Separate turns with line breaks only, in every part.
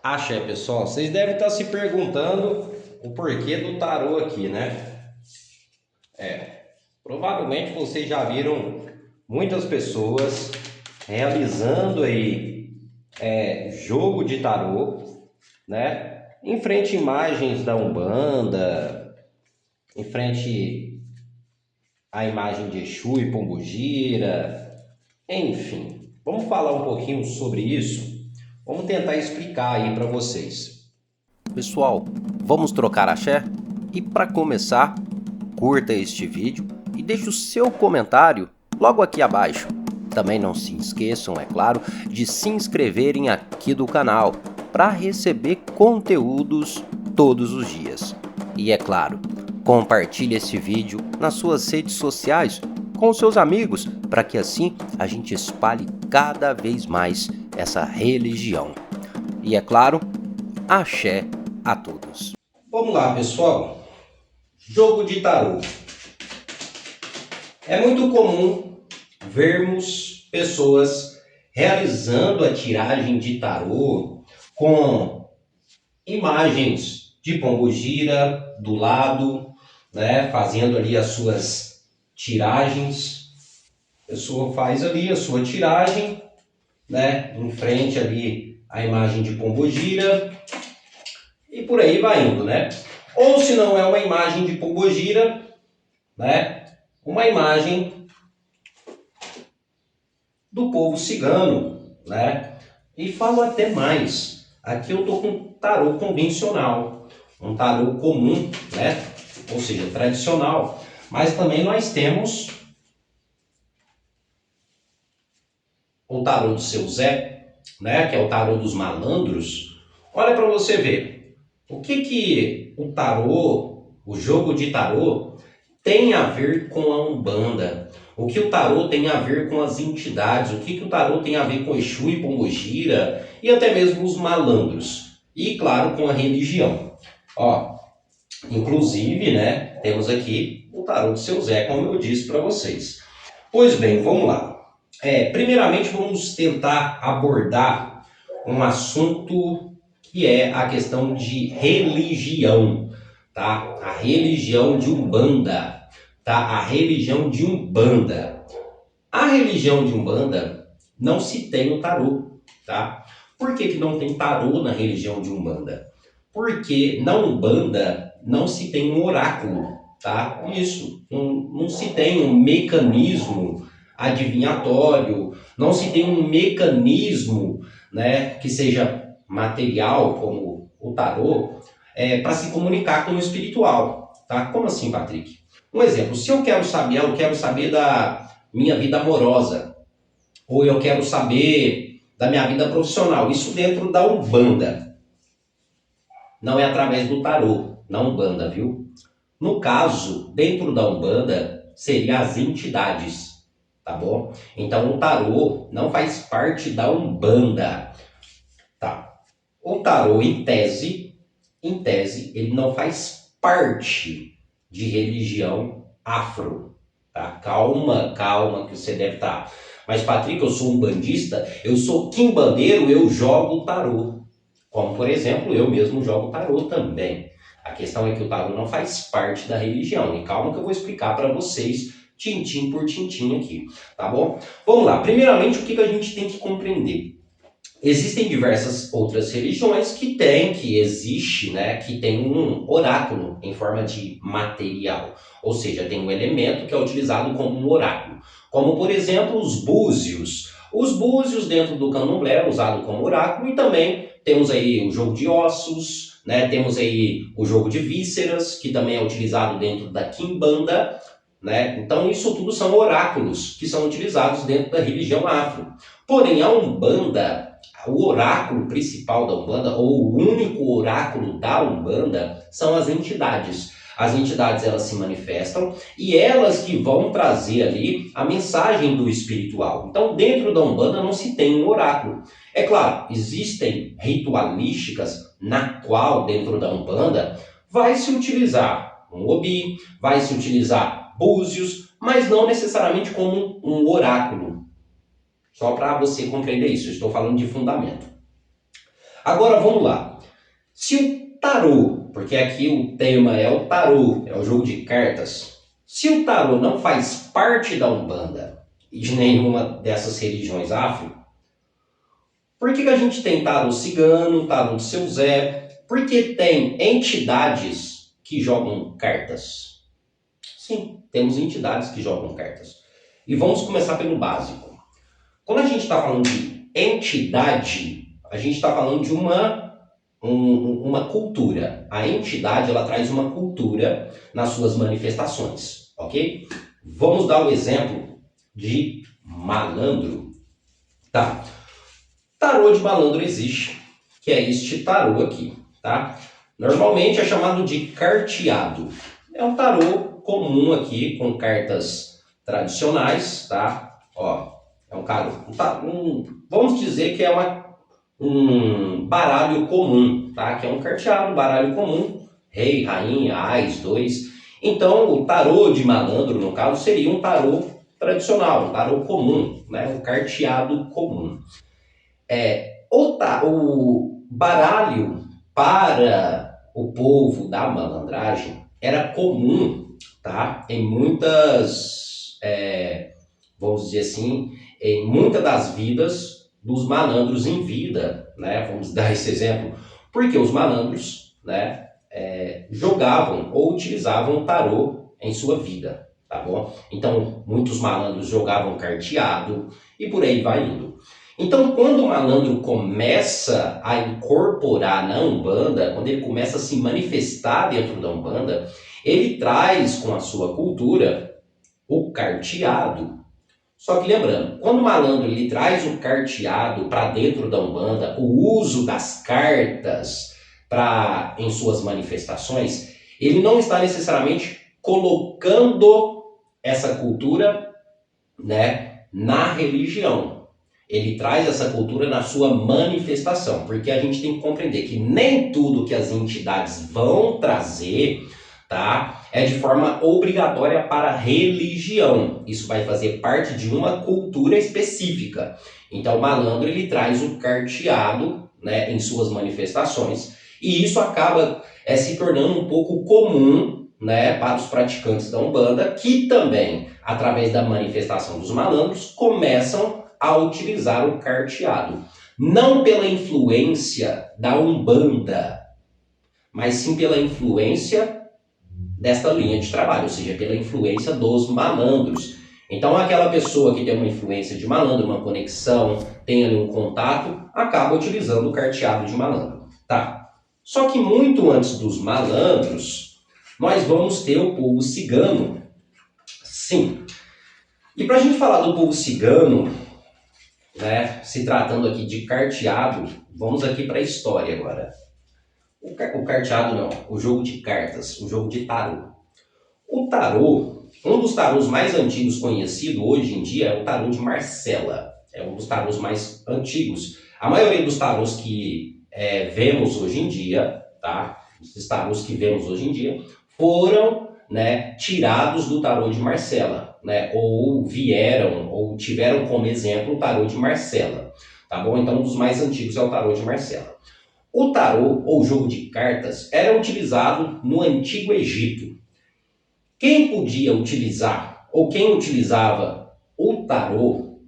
Axé, pessoal, vocês devem estar se perguntando o porquê do tarô aqui, né? Provavelmente vocês já viram muitas pessoas realizando aí jogo de tarô, né? Em frente a imagens da Umbanda, em frente à imagem de Exu e Pombogira, enfim. Vamos falar um pouquinho sobre isso? Vamos tentar explicar aí para vocês.
Pessoal, vamos trocar axé? E para começar, curta este vídeo e deixe o seu comentário logo aqui abaixo. Também não se esqueçam, é claro, de se inscreverem aqui do canal para receber conteúdos todos os dias. E é claro, compartilhe esse vídeo nas suas redes sociais com seus amigos para que assim a gente espalhe cada vez mais essa religião. E é claro, axé a todos.
Vamos lá, pessoal. Jogo de tarô. É muito comum vermos pessoas realizando a tiragem de tarô com imagens de pombogira do lado, né, fazendo ali as suas tiragens. A pessoa faz ali a sua tiragem, né, em frente ali a imagem de pombogira e por aí vai indo, né? Ou se não é uma imagem de pombogira, né, uma imagem do povo cigano, né? E falo até mais. Aqui eu tô com um tarô convencional, um tarô comum, né? Ou seja, tradicional. Mas também nós temos o tarô do seu Zé, né? Que é o tarô dos malandros. Olha para você ver. O que o tarô, o jogo de tarô, tem a ver com a Umbanda? O que o tarô tem a ver com as entidades? O que o tarô tem a ver com Exu e Pombogira e até mesmo os malandros? E claro, com a religião. Ó, inclusive, né, temos aqui o tarô do seu Zé, como eu disse para vocês. Pois bem, vamos lá. Primeiramente, vamos tentar abordar um assunto que é a questão de religião, tá? A religião de Umbanda, tá? A religião de Umbanda. A religião de Umbanda não se tem o tarô, tá? Por que não tem tarô na religião de Umbanda? Porque na Umbanda não se tem um oráculo, tá? Isso, não se tem um mecanismo adivinhatório, não se tem um mecanismo, né, que seja material, como o tarô, para se comunicar com o espiritual, tá? Como assim, Patrick? Um exemplo, se eu quero saber da minha vida amorosa, ou eu quero saber da minha vida profissional, isso dentro da Umbanda, não é através do tarô, na Umbanda, viu? No caso, dentro da Umbanda, seriam as entidades, tá bom? Então o tarô não faz parte da Umbanda, tá? O tarô, em tese, ele não faz parte de religião afro, tá? Calma, calma, que você deve estar. Mas, Patrick, eu sou um bandista, eu sou quimbandeiro, eu jogo tarô. Como, por exemplo, eu mesmo jogo tarô também. A questão é que o tarô não faz parte da religião. E calma que eu vou explicar para vocês, tintim por tintim aqui, tá bom? Vamos lá. Primeiramente, o que a gente tem que compreender? Existem diversas outras religiões que existe, né, que tem um oráculo em forma de material, ou seja, tem um elemento que é utilizado como um oráculo, como por exemplo os búzios. Os búzios dentro do candomblé é usado como oráculo e também temos aí o jogo de ossos, né, temos aí o jogo de vísceras, que também é utilizado dentro da quimbanda, né? Então isso tudo são oráculos que são utilizados dentro da religião afro. Porém, a Umbanda, o oráculo principal da Umbanda, ou o único oráculo da Umbanda, são as entidades. As entidades, elas se manifestam e elas que vão trazer ali a mensagem do espiritual. Então, dentro da Umbanda não se tem um oráculo. É claro, existem ritualísticas na qual, dentro da Umbanda, vai se utilizar um obi, vai se utilizar búzios, mas não necessariamente como um oráculo. Só para você compreender isso, eu estou falando de fundamento. Agora vamos lá. Se o tarô, porque aqui o tema é o tarô, é o jogo de cartas. Se o tarô não faz parte da Umbanda e de nenhuma dessas religiões afro, por que a gente tem tarô cigano, tarô de seu Zé? Porque tem entidades que jogam cartas. Sim, temos entidades que jogam cartas. E vamos começar pelo básico. Quando a gente está falando de entidade, a gente está falando de uma cultura. A entidade, ela traz uma cultura nas suas manifestações, ok? Vamos dar o exemplo de malandro. Tá. Tarô de malandro existe, que é este tarô aqui, tá? Normalmente é chamado de carteado. É um tarô comum aqui, com cartas tradicionais, tá? Ó, é vamos dizer que é um baralho comum, tá? Que é um carteado, baralho comum, rei, rainha, ás, dois. Então, o tarô de malandro, no caso, seria um tarô tradicional, um tarô comum, né? Um carteado comum. O baralho para o povo da malandragem era comum, tá? Em muitas, vamos dizer assim, em muitas das vidas dos malandros em vida, né? Vamos dar esse exemplo, porque os malandros, né, jogavam ou utilizavam o tarô em sua vida, tá bom? Então, muitos malandros jogavam carteado e por aí vai indo. Então, quando o malandro começa a incorporar na Umbanda, quando ele começa a se manifestar dentro da Umbanda, ele traz com a sua cultura o carteado. Só que lembrando, quando o malandro ele traz o carteado para dentro da Umbanda, o uso das cartas em suas manifestações, ele não está necessariamente colocando essa cultura, né, na religião. Ele traz essa cultura na sua manifestação, porque a gente tem que compreender que nem tudo que as entidades vão trazer, tá, é de forma obrigatória para a religião. Isso vai fazer parte de uma cultura específica. Então, o malandro ele traz o carteado, né, em suas manifestações, e isso acaba se tornando um pouco comum, né, para os praticantes da Umbanda, que também, através da manifestação dos malandros, começam a utilizar o carteado. Não pela influência da Umbanda, mas sim pela influência desta linha de trabalho, ou seja, pela influência dos malandros. Então, aquela pessoa que tem uma influência de malandro, uma conexão, tem ali um contato, acaba utilizando o carteado de malandro. Tá. Só que muito antes dos malandros, nós vamos ter o povo cigano. Sim. E para a gente falar do povo cigano, né, se tratando aqui de carteado, vamos aqui para a história agora. O carteado não, o jogo de cartas, o jogo de tarô. O tarô, um dos tarôs mais antigos conhecido hoje em dia é o tarô de Marcela. É um dos tarôs mais antigos. A maioria dos tarôs que vemos hoje em dia, tá? Esses tarôs que vemos hoje em dia, foram, né, tirados do tarô de Marcela, né? Ou vieram, ou tiveram como exemplo o tarô de Marcela, tá bom? Então, um dos mais antigos é o tarô de Marcela. O tarô, ou jogo de cartas, era utilizado no Antigo Egito. Quem podia utilizar, ou quem utilizava o tarô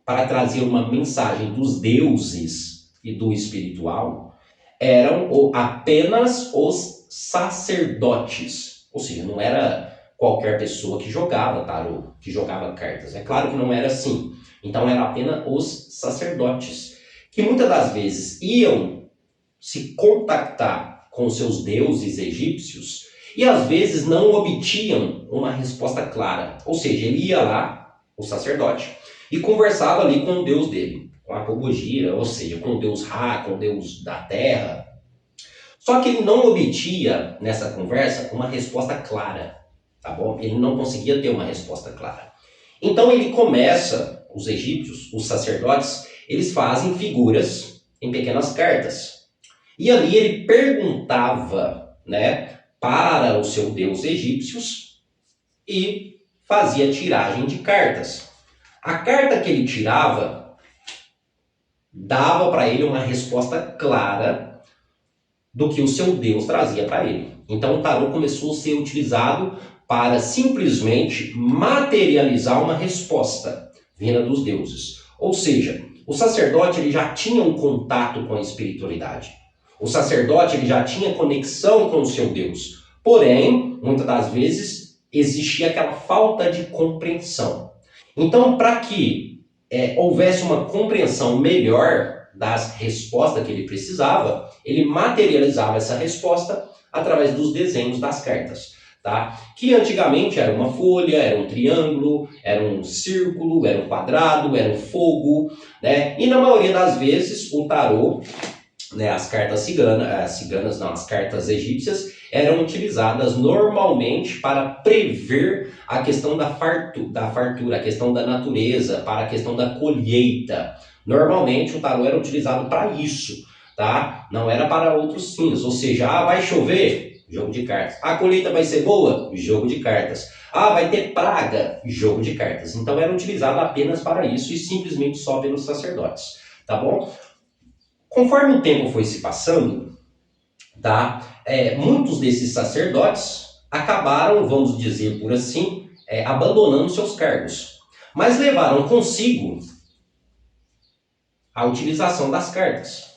para trazer uma mensagem dos deuses e do espiritual, eram apenas os sacerdotes. Ou seja, não era qualquer pessoa que jogava tarô, que jogava cartas. É claro que não era assim. Então, eram apenas os sacerdotes, que muitas das vezes iam se contactar com seus deuses egípcios e às vezes não obtinham uma resposta clara. Ou seja, ele ia lá, o sacerdote, e conversava ali com o deus dele, com a Pombogira, ou seja, com o deus Ra, com o deus da terra. Só que ele não obtinha nessa conversa uma resposta clara, tá bom? Ele não conseguia ter uma resposta clara. Então ele começa, os egípcios, os sacerdotes, eles fazem figuras em pequenas cartas. E ali ele perguntava, né, para o seu deus egípcios e fazia tiragem de cartas. A carta que ele tirava dava para ele uma resposta clara do que o seu Deus trazia para ele. Então o tarô começou a ser utilizado para simplesmente materializar uma resposta vinda dos deuses. Ou seja, o sacerdote ele já tinha um contato com a espiritualidade. O sacerdote ele já tinha conexão com o seu Deus. Porém, muitas das vezes, existia aquela falta de compreensão. Então, para que houvesse uma compreensão melhor das respostas que ele precisava, ele materializava essa resposta através dos desenhos das cartas. Tá? Que antigamente era uma folha, era um triângulo, era um círculo, era um quadrado, era um fogo, né? E na maioria das vezes o tarô, né, as cartas ciganas, não, as cartas egípcias eram utilizadas normalmente para prever a questão da fartura, a questão da natureza, para a questão da colheita. Normalmente o tarô era utilizado para isso, tá? Não era para outros fins, ou seja, vai chover? Jogo de cartas. A colheita vai ser boa? Jogo de cartas. Vai ter praga? Jogo de cartas. Então era utilizado apenas para isso e simplesmente só pelos sacerdotes, tá bom? Conforme o tempo foi se passando, tá? Muitos desses sacerdotes acabaram, vamos dizer por assim, abandonando seus cargos, mas levaram consigo a utilização das cartas.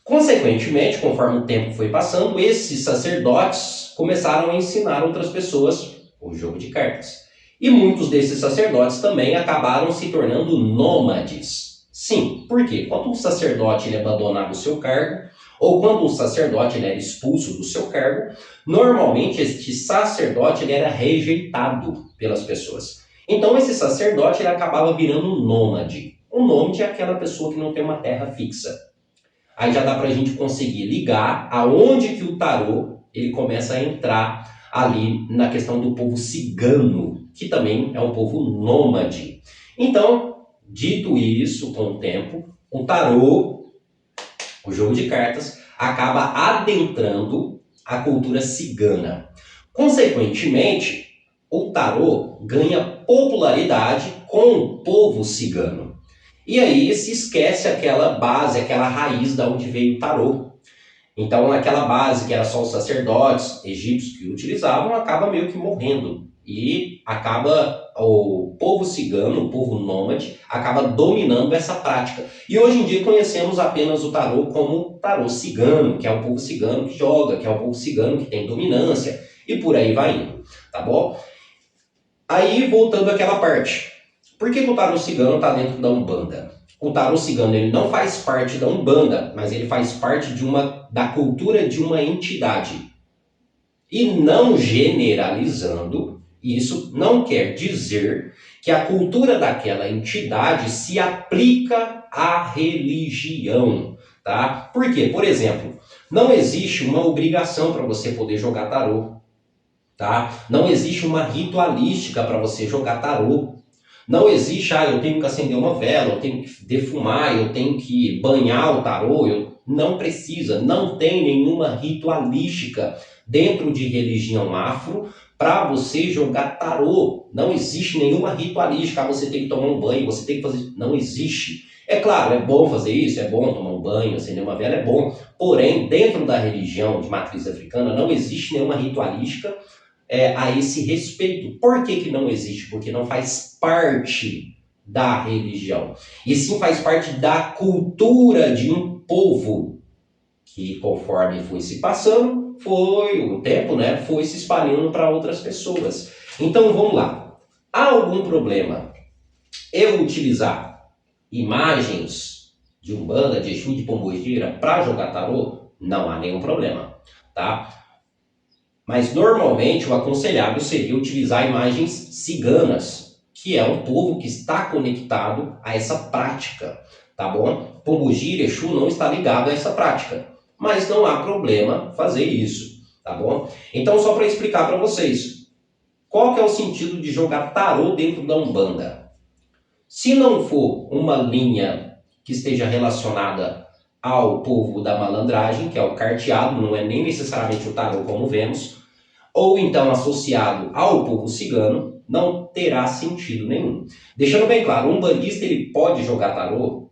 Consequentemente, conforme o tempo foi passando, esses sacerdotes começaram a ensinar outras pessoas o jogo de cartas. E muitos desses sacerdotes também acabaram se tornando nômades. Sim, por quê? Quando um sacerdote ele abandonava o seu cargo, ou quando um sacerdote ele era expulso do seu cargo, normalmente este sacerdote ele era rejeitado pelas pessoas. Então esse sacerdote ele acabava virando um nômade. Um nômade é aquela pessoa que não tem uma terra fixa. Aí já dá para a gente conseguir ligar aonde que o tarô ele começa a entrar ali na questão do povo cigano, que também é um povo nômade. Então, dito isso, com o tempo, o tarô, o jogo de cartas, acaba adentrando a cultura cigana. Consequentemente, o tarô ganha popularidade com o povo cigano. E aí se esquece aquela base, aquela raiz da onde veio o tarô. Então aquela base que era só os sacerdotes egípcios que utilizavam, acaba meio que morrendo. E acaba o povo cigano, o povo nômade, acaba dominando essa prática. E hoje em dia conhecemos apenas o tarô como tarô cigano, que é o povo cigano que joga, que é o povo cigano que tem dominância, e por aí vai indo, tá bom? Aí voltando àquela parte. Por que o tarô cigano está dentro da Umbanda? O tarô cigano ele não faz parte da Umbanda, mas ele faz parte da cultura de uma entidade. E não generalizando, isso não quer dizer que a cultura daquela entidade se aplica à religião, tá? Por quê? Por exemplo, não existe uma obrigação para você poder jogar tarô, tá? Não existe uma ritualística para você jogar tarô. Não existe, eu tenho que acender uma vela, eu tenho que defumar, eu tenho que banhar o tarô. Não precisa, não tem nenhuma ritualística dentro de religião afro para você jogar tarô. Não existe nenhuma ritualística, você tem que tomar um banho, você tem que fazer... Não existe. É claro, é bom fazer isso, é bom tomar um banho, acender uma vela, é bom. Porém, dentro da religião de matriz africana, não existe nenhuma ritualística a esse respeito. Por que não existe? Porque não faz parte da religião. E sim faz parte da cultura de um povo que, conforme foi se passando, o tempo, né, foi se espalhando para outras pessoas. Então, vamos lá. Há algum problema eu utilizar imagens de Umbanda, de Exu, de Pombogira para jogar tarô? Não há nenhum problema, tá? Mas normalmente o aconselhável seria utilizar imagens ciganas, que é um povo que está conectado a essa prática, tá bom? Pombogira, Exu não está ligado a essa prática, mas não há problema fazer isso, tá bom? Então só para explicar para vocês, qual que é o sentido de jogar tarô dentro da Umbanda? Se não for uma linha que esteja relacionada ao povo da malandragem, que é o carteado, não é nem necessariamente o tarô como vemos, ou então associado ao povo cigano, não terá sentido nenhum. Deixando bem claro, um umbandista ele pode jogar tarô?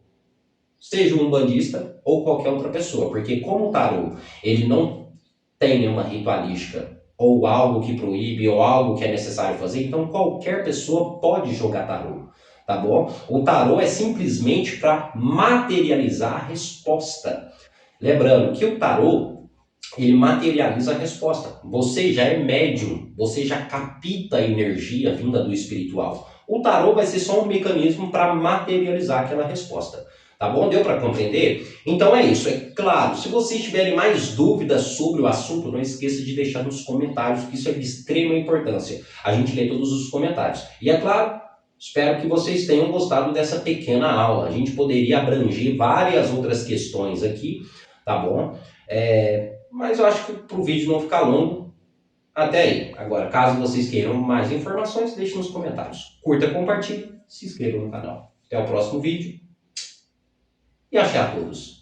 seja um umbandista ou qualquer outra pessoa, porque como o tarô ele não tem uma ritualística ou algo que proíbe ou algo que é necessário fazer, então qualquer pessoa pode jogar tarô, tá bom? O tarô é simplesmente para materializar a resposta. Lembrando que o tarô ele materializa a resposta. Você já é médium, você já capta a energia vinda do espiritual. O tarô vai ser só um mecanismo para materializar aquela resposta. Tá bom? Deu para compreender? Então é isso. É claro, se vocês tiverem mais dúvidas sobre o assunto, não esqueça de deixar nos comentários, que isso é de extrema importância. A gente lê todos os comentários. E é claro, espero que vocês tenham gostado dessa pequena aula. A gente poderia abranger várias outras questões aqui, tá bom? Mas eu acho que para o vídeo não ficar longo, até aí. Agora, caso vocês queiram mais informações, deixe nos comentários. Curta, compartilhe, se inscreva no canal. Até o próximo vídeo e axé a todos.